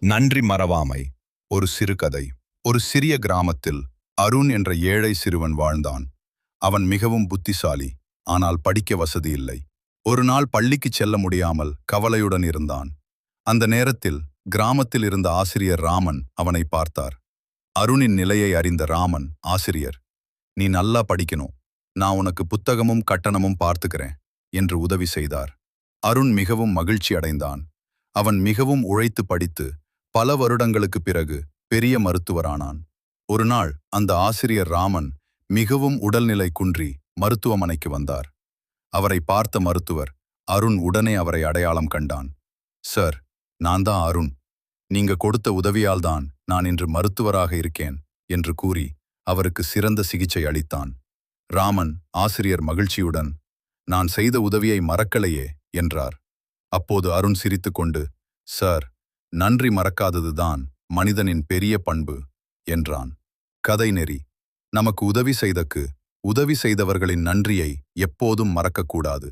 நன்றி மறவாமை. ஒரு சிறுகதை. ஒரு சிறிய கிராமத்தில் அருண் என்ற ஏழை சிறுவன் வாழ்ந்தான். அவன் மிகவும் புத்திசாலி, ஆனால் படிக்க வசதி இல்லை. ஒரு நாள் பள்ளிக்கு செல்ல முடியாமல் கவலையுடன் இருந்தான். அந்த நேரத்தில் கிராமத்தில் இருந்த ஆசிரியர் ராமன் அவனை பார்த்தார். அருணின் நிலையை அறிந்த ராமன், ஆசிரியர், நீ நல்லா படிக்கணும், நான் உனக்கு புத்தகமும் கட்டணமும் பார்த்துக்கிறேன் என்று உதவி செய்தார். அருண் மிகவும் மகிழ்ச்சி அடைந்தான். அவன் மிகவும் உழைத்து படித்து பல வருடங்களுக்கு பிறகு பெரிய மருத்துவரானான். ஒரு நாள் அந்த ஆசிரியர் ராமன் மிகவும் உடல்நிலை குன்றி மருத்துவமனைக்கு வந்தார். அவரை பார்த்த மருத்துவர் அருண் உடனே அவரை அடையாளம் கண்டான். சார், நான் தான் அருண். நீங்க கொடுத்த உதவியால் தான் நான் இன்று மருத்துவராக இருக்கேன் என்று கூறி அவருக்கு சிறந்த சிகிச்சை அளித்தான். ராமன் ஆசிரியர் மகிழ்ச்சியுடன், நான் செய்த உதவியை மறக்கலையே என்றார். அப்போது அருண் சிரித்துக்கொண்டு, சார், நன்றி மறக்காததுதான் மனிதனின் பெரிய பண்பு என்றான். கதை நெறி. நமக்கு உதவி செய்தவர்களின் நன்றியை எப்போதும் மறக்கக்கூடாது.